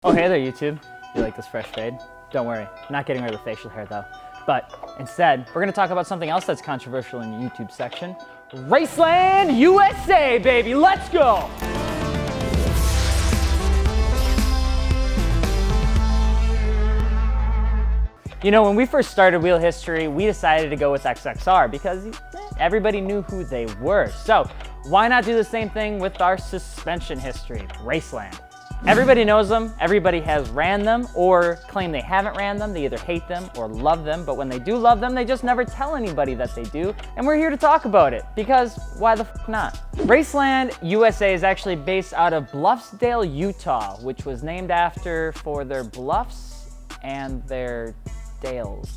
Oh, hey there, YouTube. You like this fresh fade? Don't worry, I'm not getting rid of the facial hair though. But instead, we're gonna talk about something else that's controversial in the YouTube section. Raceland USA, baby, let's go! You know, when we first started Wheel History, we decided to go with XXR because everybody knew who they were. So why not do the same thing with our suspension history, Raceland? Everybody knows them, everybody has ran them or claim they haven't ran them. They either hate them or love them, but when they do love them, they just never tell anybody that they do. And we're here to talk about it because why the f not? Raceland USA is actually based out of Bluffsdale, Utah, which was named after for their bluffs and their dales.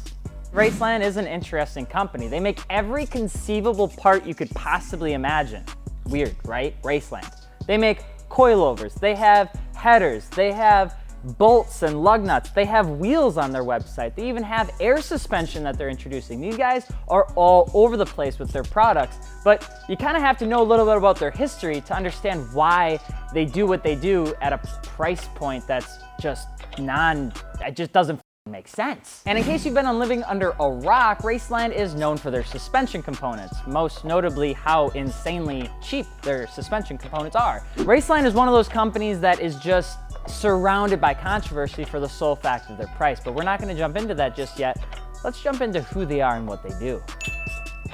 Raceland is an interesting company. They make every conceivable part you could possibly imagine. Weird, right? Raceland. They make coilovers, they have headers, they have bolts and lug nuts, they have wheels on their website, they even have air suspension that they're introducing. These guys are all over the place with their products, but you kind of have to know a little bit about their history to understand why they do what they do at a price point that's just it just doesn't make sense. And in case you've been living under a rock, Raceland is known for their suspension components, most notably how insanely cheap their suspension components are. Raceland is one of those companies that is just surrounded by controversy for the sole fact of their price, but we're not going to jump into that just yet. Let's jump into who they are and what they do.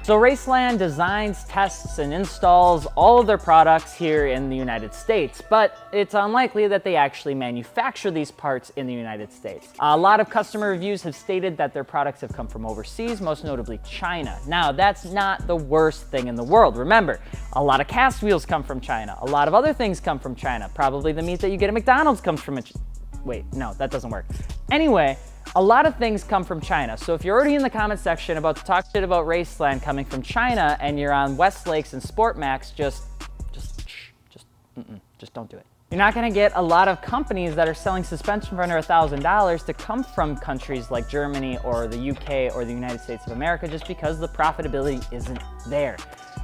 So Raceland designs, tests, and installs all of their products here in the United States, but it's unlikely that they actually manufacture these parts in the United States. A lot of customer reviews have stated that their products have come from overseas, most notably China. Now, that's not the worst thing in the world. Remember, a lot of cast wheels come from China. A lot of other things come from China. Probably the meat that you get at McDonald's comes from Wait, no, that doesn't work. Anyway, a lot of things come from China. So if you're already in the comment section about to talk shit about Raceland coming from China and you're on Westlakes and SportMax, just don't do it. You're not gonna get a lot of companies that are selling suspension for under $1,000 to come from countries like Germany or the UK or the United States of America just because the profitability isn't there.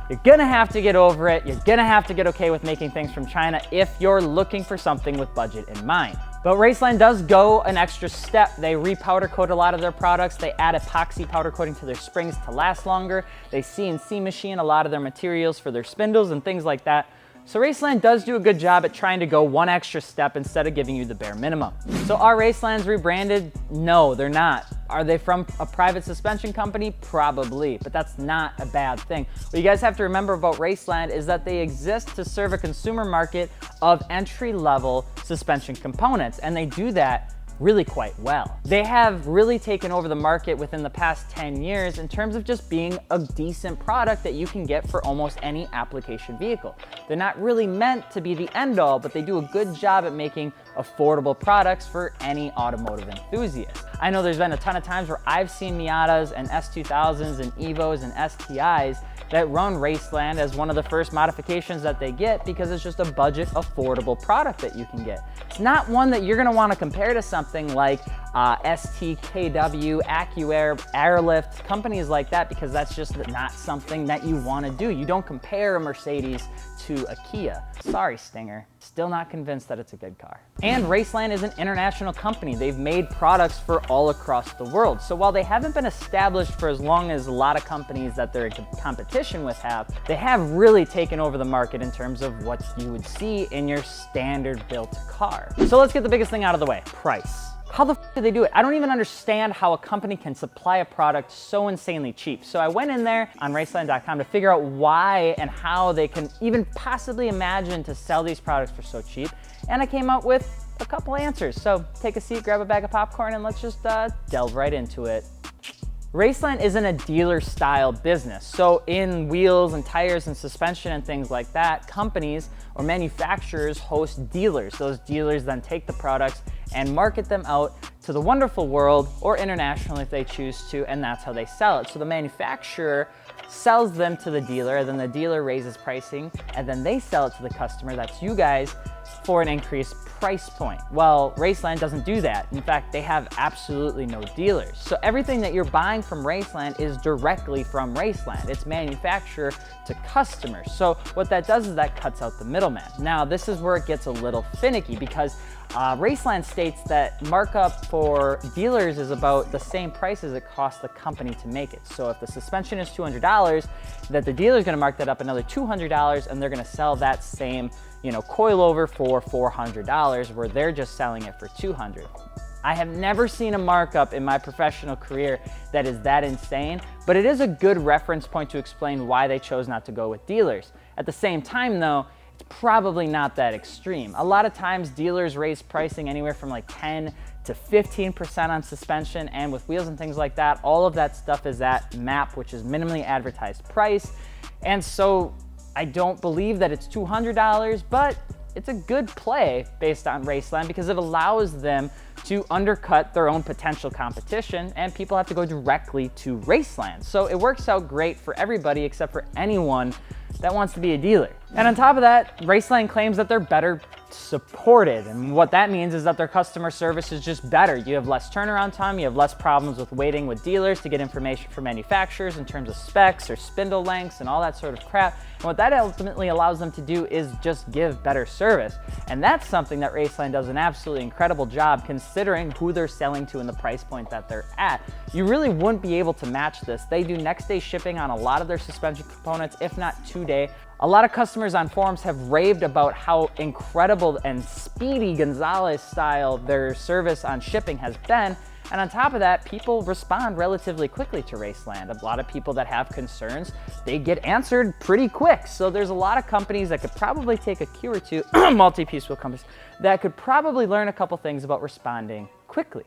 You're gonna have to get over it. You're gonna have to get okay with making things from China if you're looking for something with budget in mind. But Raceland does go an extra step. They repowder coat a lot of their products. They add epoxy powder coating to their springs to last longer. They CNC machine a lot of their materials for their spindles and things like that. So Raceland does do a good job at trying to go one extra step instead of giving you the bare minimum. So are Racelands rebranded? No, they're not. Are they from a private suspension company? Probably, but that's not a bad thing. What you guys have to remember about Raceland is that they exist to serve a consumer market of entry-level suspension components, and they do that really quite well. They have really taken over the market within the past 10 years in terms of just being a decent product that you can get for almost any application vehicle. They're not really meant to be the end all, but they do a good job at making affordable products for any automotive enthusiast. I know there's been a ton of times where I've seen Miatas and S2000s and Evos and STIs that run Raceland as one of the first modifications that they get because it's just a budget, affordable product that you can get. It's not one that you're gonna wanna compare to something like STKW, AccuAir, Airlift, companies like that, because that's just not something that you wanna do. You don't compare a Mercedes to a Kia. Sorry, Stinger. Still not convinced that it's a good car. And Raceland is an international company. They've made products for all across the world. So while they haven't been established for as long as a lot of companies that they're in competition with have, they have really taken over the market in terms of what you would see in your standard built car. So let's get the biggest thing out of the way, price. How the f do they do it? I don't even understand how a company can supply a product so insanely cheap. So I went in there on Raceland.com to figure out why and how they can even possibly imagine to sell these products for so cheap. And I came up with a couple answers. So take a seat, grab a bag of popcorn, and let's just delve right into it. Raceland isn't a dealer style business. So in wheels and tires and suspension and things like that, companies or manufacturers host dealers. Those dealers then take the products and market them out to the wonderful world or internationally if they choose to, and that's how they sell it. So the manufacturer sells them to the dealer, and then the dealer raises pricing, and then they sell it to the customer, that's you guys, for an increased price point. Well, Raceland doesn't do that. In fact, they have absolutely no dealers. So everything that you're buying from Raceland is directly from Raceland. It's manufacturer to customer. So what that does is that cuts out the middleman. Now, this is where it gets a little finicky because Raceland states that markup for dealers is about the same price as it costs the company to make it. So if the suspension is $200, that the dealer is going to mark that up another $200, and they're going to sell that same, coilover for $400, where they're just selling it for $200. I have never seen a markup in my professional career that is that insane, but it is a good reference point to explain why they chose not to go with dealers. At the same time, though, it's probably not that extreme. A lot of times dealers raise pricing anywhere from like 10 to 15% on suspension, and with wheels and things like that, all of that stuff is at MAP, which is minimally advertised price. And so I don't believe that it's $200, but it's a good play based on Raceland because it allows them to undercut their own potential competition, and people have to go directly to Raceland. So it works out great for everybody except for anyone that wants to be a dealer. And on top of that, Raceland claims that they're better supported. And what that means is that their customer service is just better. You have less turnaround time, you have less problems with waiting with dealers to get information from manufacturers in terms of specs or spindle lengths and all that sort of crap. And what that ultimately allows them to do is just give better service. And that's something that Raceland does an absolutely incredible job considering who they're selling to and the price point that they're at. You really wouldn't be able to match this. They do next day shipping on a lot of their suspension components, if not 2 day. A lot of customers on forums have raved about how incredible and speedy Gonzalez style their service on shipping has been. And on top of that, people respond relatively quickly to Raceland. A lot of people that have concerns, they get answered pretty quick. So there's a lot of companies that could probably take a cue or two, multi-piece wheel companies, that could probably learn a couple things about responding quickly.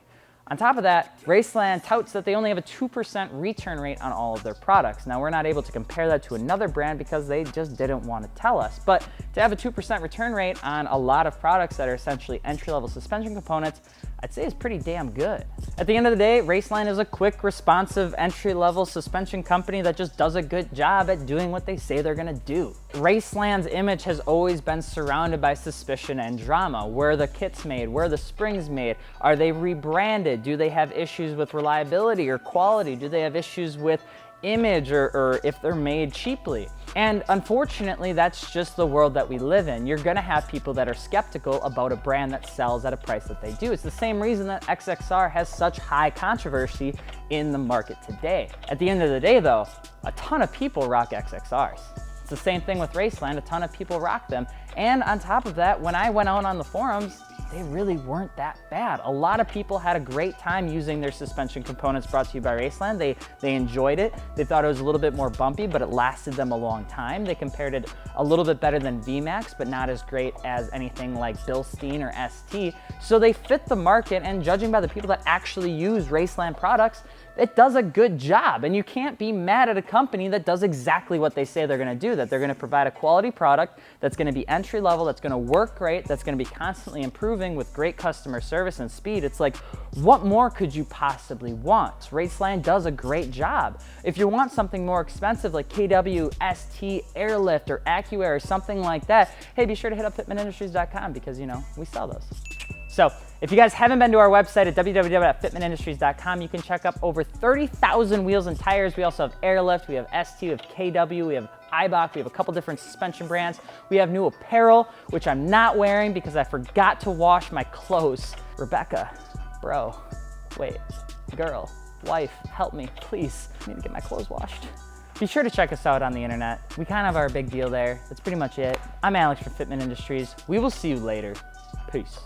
On top of that, Raceland touts that they only have a 2% return rate on all of their products. Now, we're not able to compare that to another brand because they just didn't want to tell us. But to have a 2% return rate on a lot of products that are essentially entry-level suspension components, I'd say is pretty damn good. At the end of the day, Raceland is a quick, responsive, entry-level suspension company that just does a good job at doing what they say they're gonna do. Raceland's image has always been surrounded by suspicion and drama. Where are the kits made? Where are the springs made? Are they rebranded? Do they have issues with reliability or quality? Do they have issues with image or if they're made cheaply? And unfortunately, that's just the world that we live in. You're gonna have people that are skeptical about a brand that sells at a price that they do. It's the same reason that XXR has such high controversy in the market today. At the end of the day though, a ton of people rock XXRs. It's the same thing with Raceland, a ton of people rock them. And on top of that, when I went out on the forums, they really weren't that bad. A lot of people had a great time using their suspension components brought to you by Raceland. They enjoyed it. They thought it was a little bit more bumpy, but it lasted them a long time. They compared it a little bit better than VMAX, but not as great as anything like Bilstein or ST. So they fit the market, and judging by the people that actually use Raceland products, it does a good job. And you can't be mad at a company that does exactly what they say they're gonna do, that they're gonna provide a quality product that's gonna be entry level, that's gonna work great, that's gonna be constantly improving with great customer service and speed. It's like, what more could you possibly want? Raceland does a great job. If you want something more expensive like KW, ST, Airlift, or AccuAir, or something like that, hey, be sure to hit up fitmentindustries.com because, we sell those. So if you guys haven't been to our website at www.fitmentindustries.com, you can check up over 30,000 wheels and tires. We also have Airlift, we have ST, we have KW, we have Eibach, we have a couple different suspension brands. We have new apparel, which I'm not wearing because I forgot to wash my clothes. Rebecca, bro, wait, girl, wife, help me, please. I need to get my clothes washed. Be sure to check us out on the internet. We kind of are a big deal there. That's pretty much it. I'm Alex from Fitment Industries. We will see you later. Peace.